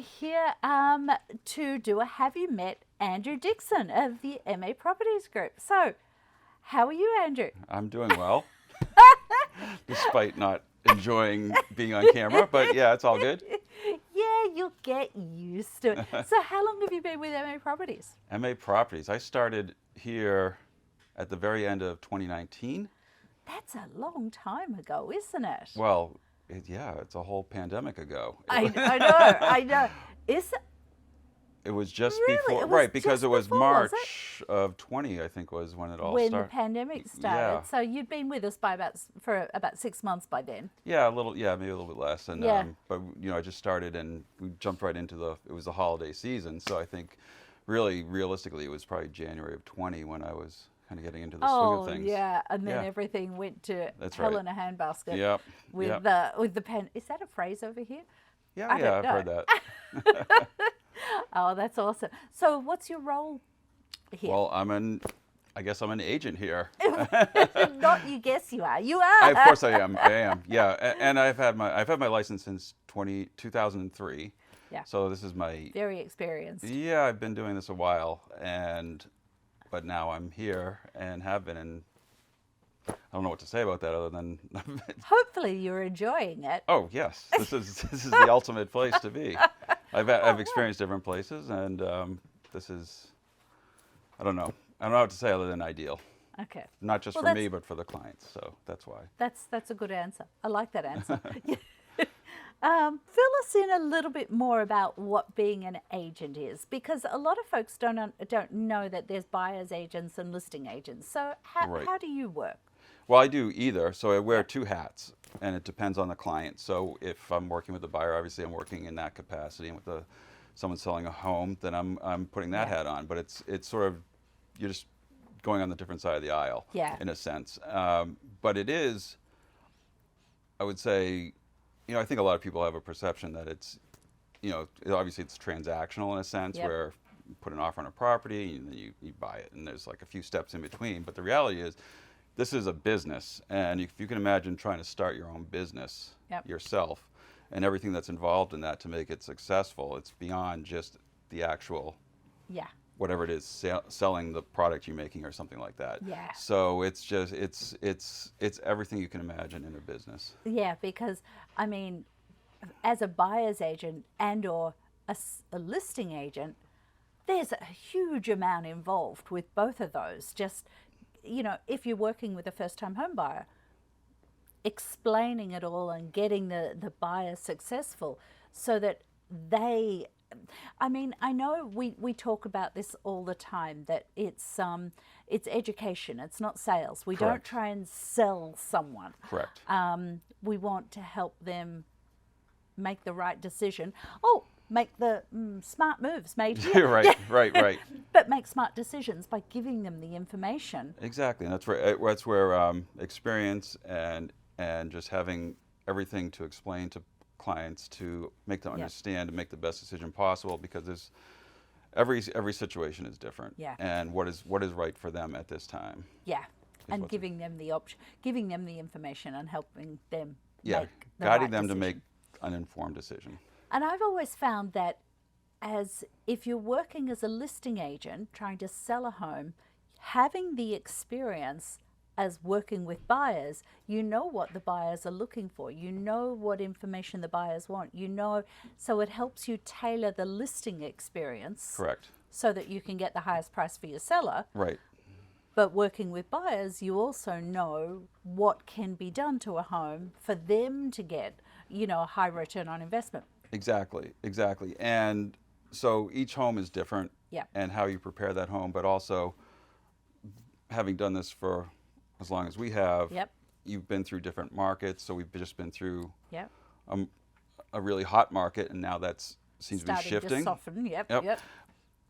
here to do a Have You Met Andrew Dixon of the MA Properties Group. So, how are you, Andrew? I'm doing well, despite not enjoying being on camera, but yeah, it's all good. Yeah, you'll get used to it. So, how long have you been with MA Properties? MA Properties, I started here at the very end of 2019. That's a long time ago, isn't it? Well, yeah, it's a whole pandemic ago. I know. Is it? It was just Really? before, It was right, because just it was before, was March of 20, I think was when it all when started. the pandemic started. Yeah. So you'd been with us for about 6 months by then. Yeah, maybe a little bit less. And Yeah. but I just started and we jumped right into it was the holiday season. So I think really realistically it was probably January of 20 when I was kind of getting into the swing of things. Yeah, and then Yeah. everything went to That's hell right. in a handbasket. Yep. With Yep. the pen. Is that a phrase over here? Yeah, I don't I've heard know. that. Oh, that's awesome. So, what's your role here? Well, I guess I'm an agent here. Not you guess you are. You are. Of course I am. I am. Yeah, and I've had my license since 2003. Yeah. So this is my Very experienced. Yeah, I've been doing this a while, but now I'm here and have been, and I don't know what to say about that other than Hopefully, you're enjoying it. oh yes, this is the ultimate place to be. I've experienced different places, and this is I don't know what to say other than ideal. Okay. Not just Well, for me, but for the clients. So that's why. That's a good answer. I like that answer. Fill us in a little bit more about what being an agent is, because a lot of folks don't know that there's buyers agents and listing agents. So Right. how do you work? Well, I do either. So I wear two hats, and it depends on the client. So if I'm working with the buyer, obviously I'm working in that capacity, and with someone selling a home, then I'm putting that hat on. But it's sort of you're just going on the different side of the aisle, Yeah. in a sense. But it is, I would say, I think a lot of people have a perception that it's, obviously it's transactional in a sense, Yep. where you put an offer on a property and then you buy it, and there's like a few steps in between. But the reality is, this is a business, and if you can imagine trying to start your own business Yep. yourself, and everything that's involved in that to make it successful, it's beyond just the actual Yeah. whatever it is, selling the product you're making or something like that. Yeah. So it's just it's everything you can imagine in a business. Yeah, because I mean, as a buyer's agent and/or a listing agent, there's a huge amount involved with both of those. Just, if you're working with a first-time home buyer, explaining it all and getting the buyer successful so that they, I mean, I know we talk about this all the time, that it's education, it's not sales. We don't Correct. try and sell someone. Correct. We want to help them make the right decision. Oh, make the smart moves, maybe. Right. But make smart decisions by giving them the information. Exactly, and that's where experience and just having everything to explain to clients to make them understand and make the best decision possible, because there's every situation is different. Yeah. And what is right for them at this time. Yeah, and what's- giving them the option, giving them the information, and helping them Yeah, make the guiding right them to decision. make an informed decision. And I've always found that as if you're working as a listing agent trying to sell a home, having the experience as working with buyers, you know what the buyers are looking for. You know what information the buyers want. So it helps you tailor the listing experience. Correct. So that you can get the highest price for your seller. Right. But working with buyers, you also know what can be done to a home for them to get, a high return on investment. Exactly. And so each home is different. Yeah. And how you prepare that home, but also having done this for as long as we have, Yep. you've been through different markets. So we've just been through Yep. a really hot market, and now that seems to be Starting shifting. to soften. Yep.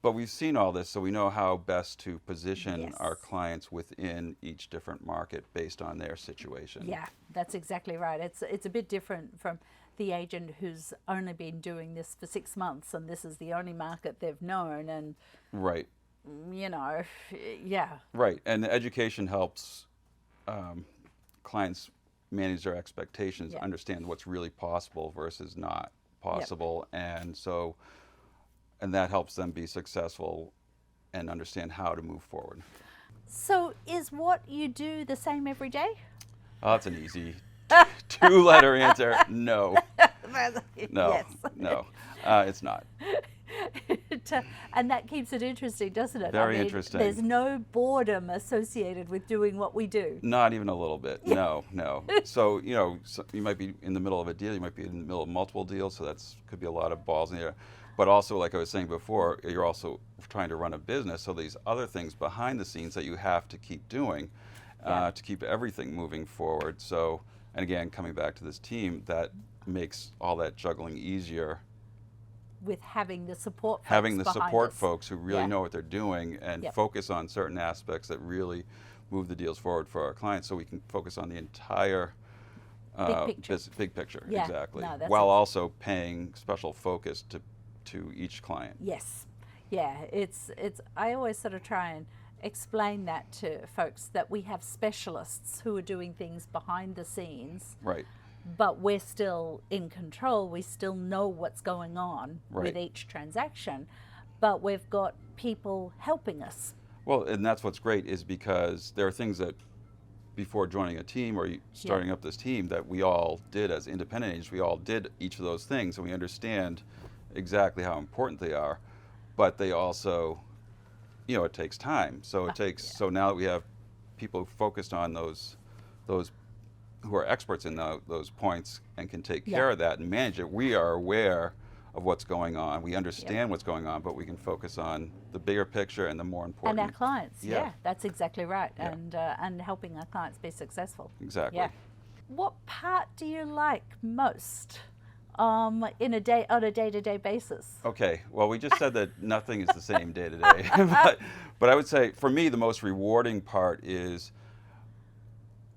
But we've seen all this, so we know how best to position Yes. our clients within each different market based on their situation. Yeah, that's exactly right. It's a bit different from the agent who's only been doing this for 6 months and this is the only market they've known, and Right. Yeah. Right, and the education helps clients manage their expectations, Yeah. understand what's really possible versus not possible, and that helps them be successful and understand how to move forward. So is what you do the same every day? Oh, that's an easy two-letter answer. No, no, Yes. no, it's not. And that keeps it interesting, doesn't it? Very interesting. There's no boredom associated with doing what we do. Not even a little bit. No, no. So, you might be in the middle of a deal, you might be in the middle of multiple deals, so could be a lot of balls in the air. But also, like I was saying before, you're also trying to run a business, so these other things behind the scenes that you have to keep doing to keep everything moving forward. So, and again, coming back to this team, that makes all that juggling easier. With having the support folks Having the behind support us. folks who really know what they're doing and focus on certain aspects that really move the deals forward for our clients, so we can focus on the entire Big picture. big picture. Yeah. Exactly. No, that's while also paying special focus to each client. Yes. Yeah, it's I always sort of try and explain that to folks, that we have specialists who are doing things behind the scenes. Right. But we're still in control. We still know what's going on Right. with each transaction, but we've got people helping us. Well, and that's what's great, is because there are things that before joining a team or starting up this team that we all did as independent agents. We all did each of those things, and we understand exactly how important they are. But they also, it takes time. So so now that we have people focused on those who are experts in those points and can take care of that and manage it, we are aware of what's going on. We understand what's going on, but we can focus on the bigger picture and the more important. And our clients, Yeah. that's exactly right. Yeah. And helping our clients be successful. Exactly. Yeah. What part do you like most on a day-to-day basis? Okay, well, we just said that nothing is the same day to day. But I would say, for me, the most rewarding part is,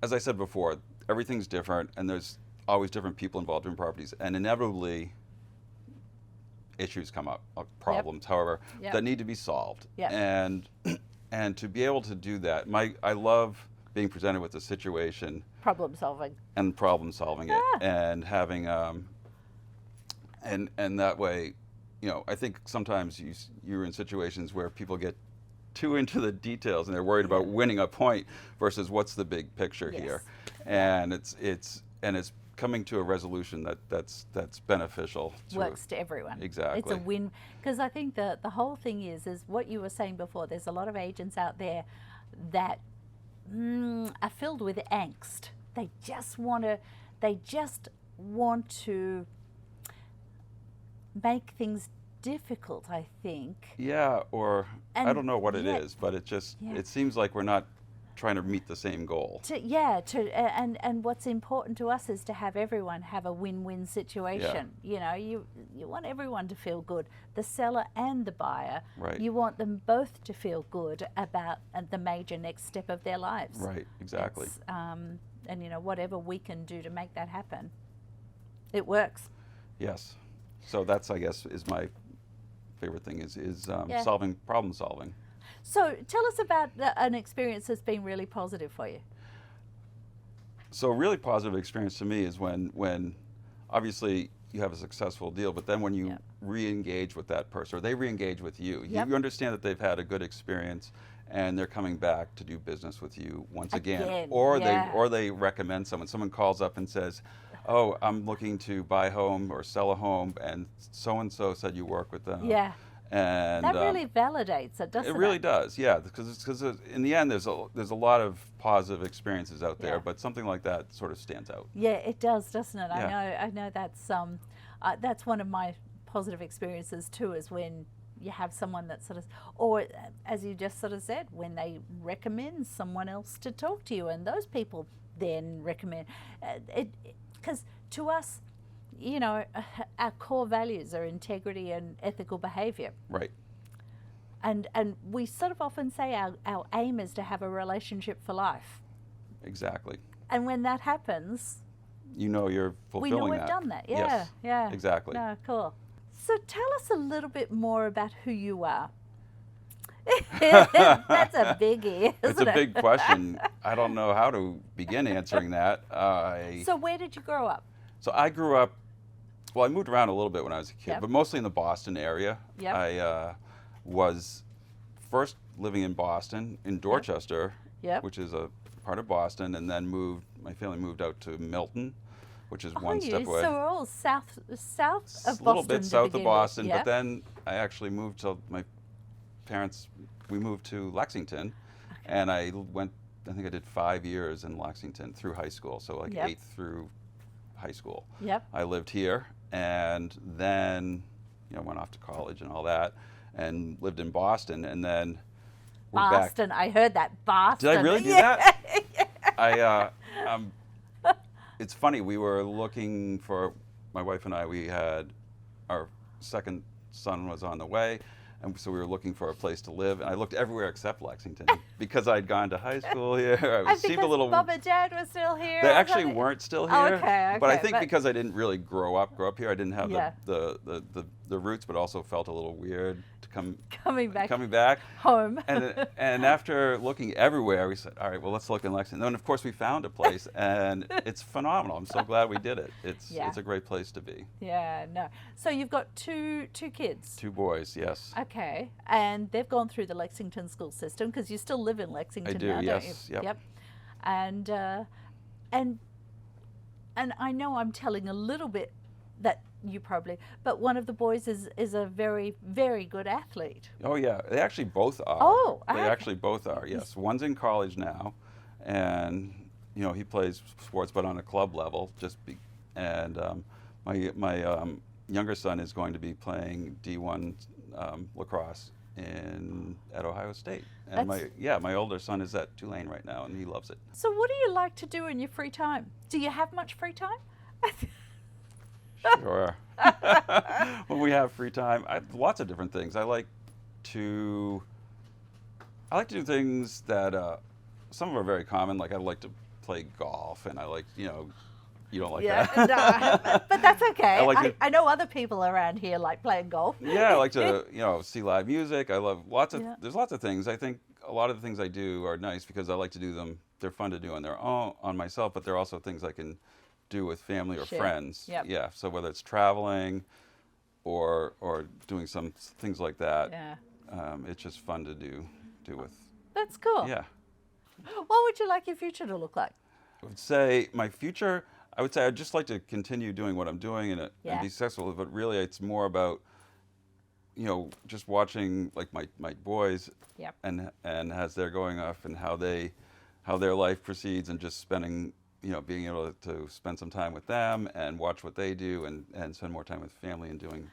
as I said before, everything's different, and there's always different people involved in properties, and inevitably issues come up, problems, however, that need to be solved. Yep. And to be able to do that, I love being presented with a situation Problem solving. and problem solving it, and having and that way, I think sometimes you're in situations where people get too into the details and they're worried about winning a point versus what's the big picture here, and it's coming to a resolution that's beneficial. Works to everyone. Exactly. It's a win, because I think the whole thing is what you were saying before. There's a lot of agents out there that are filled with angst. They just want to make things difficult, I think. Yeah, or I And don't know what it is, but it seems like we're not trying to meet the same goal. And what's important to us is to have everyone have a win-win situation. You want everyone to feel good, the seller and the buyer. Right. You want them both to feel good about the major next step of their lives. Right, exactly. And whatever we can do to make that happen, it works. Yes. So that's, I guess, is my favorite thing is problem solving. So tell us about an experience that's been really positive for you. So a really positive experience to me is when obviously you have a successful deal, but then when you re-engage with that person, or they re-engage with you, you understand that they've had a good experience and they're coming back to do business with you once again. Or they recommend someone. Someone calls up and says, "Oh, I'm looking to buy a home or sell a home, and so-and-so said you work with them." Yeah. And that really validates it, doesn't it? It really does, yeah. Because in the end, there's a lot of positive experiences out there, but something like that sort of stands out. Yeah, it does, doesn't it? Yeah. I know that's one of my positive experiences too, is when you have someone that sort of, or as you just sort of said, when they recommend someone else to talk to you, and those people then recommend it, because to us, our core values are integrity and ethical behavior. Right. And we sort of often say our aim is to have a relationship for life. Exactly. And when that happens, you're fulfilling that. we know we've done that. Yeah, Yes, yeah. exactly. No, cool. So tell us a little bit more about who you are. That's a biggie, isn't it? It's a big question. I don't know how to begin answering that. So where did you grow up? So I grew up Well, I moved around a little bit when I was a kid, Yep. but mostly in the Boston area. Yep. I was first living in Boston, in Dorchester, Yep. which is a part of Boston, and then my family moved out to Milton, which is Oh, one step you away. so we're all south of A Boston. little bit to south of begin Boston, with. but Yep. then I actually moved to we moved to Lexington, and I think I did 5 years in Lexington through high school, so like Yep. 8th through high school. Yep. I lived here, and then went off to college and all that, and lived in Boston, and then we're back. Boston. I heard that. Boston. Did I really do Yeah. I it's funny, we were looking for, my wife and I, we had our second son was on the way, and so we were looking for a place to live, and I looked everywhere except Lexington because I'd gone to high school here. And Seemed a because little. Mom and Dad were still here. They or actually something? weren't still Oh, here. okay, But I okay, think but- because I didn't really grow up here, I didn't have Yeah. the roots, but also felt a little weird to Coming back home. And after looking everywhere, we said, all right, well, let's look in Lexington. And of course, we found a place, and it's phenomenal. I'm so glad we did it. It's Yeah. it's a great place to be. Yeah, no. So you've got two kids. 2 boys, yes. Okay, and they've gone through the Lexington school system because you still live in Lexington I do, now, don't yes, you? yep. Yep. And and I know I'm telling a little bit that you probably, but one of the boys is a very, very good athlete. Oh yeah, they actually both are. Oh, they okay. actually both are. Yes, one's in college now, and he plays sports, but on a club level. And my younger son is going to be playing D1 lacrosse at Ohio State, and my older son is at Tulane right now, and he loves it. So what do you like to do in your free time? Do you have much free time? Sure. When we have free time, lots of different things. I like to do things that some of them are very common. Like I like to play golf, and I like you don't like that. No, but that's okay. I I know other people around here like playing golf. Yeah, I like to see live music. I love Yeah. there's lots of things. I think a lot of the things I do are nice because I like to do them. They're fun to do on their own, on myself, but they're also things I can do with family or Sure. friends. Yep. Yeah. So whether it's traveling or doing some things like that, Yeah, it's just fun to do with. that's cool. Yeah. What would you like your future to look like? I would say my future, I'd just like to continue doing what I'm doing and Yeah. be successful. But really, it's more about, just watching like my boys Yep. and as they're going off and how their life proceeds, and just spending, being able to spend some time with them and watch what they do and spend more time with family and doing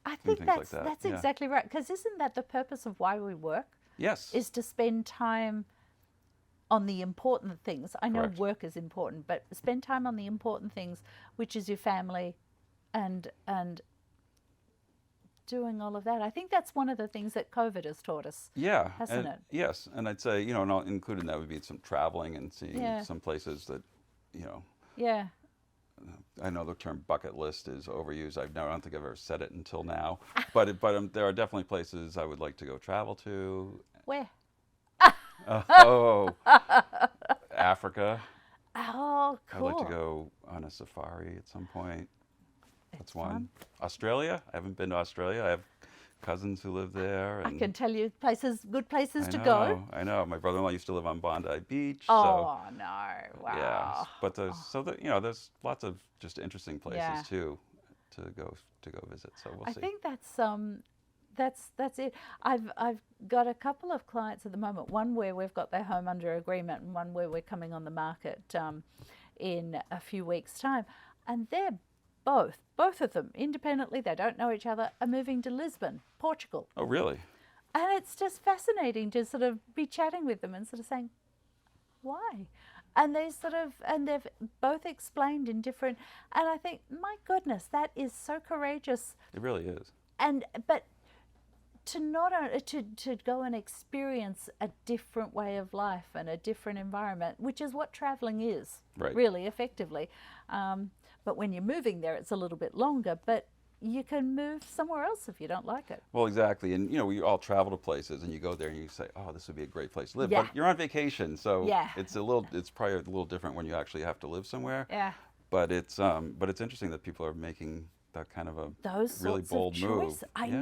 I doing think things like that. that's Yeah. exactly right. Because isn't that the purpose of why we work? Yes. Is to spend time on the important things. I know Correct. work is important, but spend time on the important things, which is your family, and doing all of that. I think that's one of the things that COVID has taught us. Yeah, Hasn't and it? Yes, and I'd say and included in that would be some traveling and seeing Yeah. some places that Yeah. I know the term bucket list is overused. I don't think I've ever said it until now, but there are definitely places I would like to go travel to. Where? Oh, Africa. Oh, cool. I'd like to go on a safari at some point. That's It's one. fun. Australia. I haven't been to Australia. I have cousins who live there. I And can tell you good places I to know, go. I know. My brother-in-law used to live on Bondi Beach. Oh no! Wow. Yeah, but there's lots of just interesting places Yeah. too to go visit. So we'll I see. think that's it. I've got a couple of clients at the moment. One where we've got their home under agreement, and one where we're coming on the market in a few weeks' time, and they're both of them independently. They don't know each other. Are moving to Lisbon, Portugal, Oh, really? and it's just fascinating to sort of be chatting with them and sort of saying, why? And they've both explained in different, and I think, my goodness, that is so courageous. It really is. But to not to go and experience a different way of life and a different environment, which is what traveling is, Right. really effectively. But when you're moving there, it's a little bit longer, but you can move somewhere else if you don't like it. Well, exactly. And we all travel to places, and you go there and you say, "Oh, this would be a great place to live." Yeah. But you're on vacation, so Yeah. it's probably a little different when you actually have to live somewhere. Yeah. But it's interesting that people are making that kind of a Those really sorts bold of move. choices. I Yeah.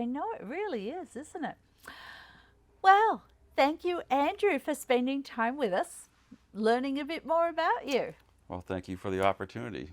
know it really is, isn't it? Well, thank you, Andrew, for spending time with us, learning a bit more about you. Well, thank you for the opportunity.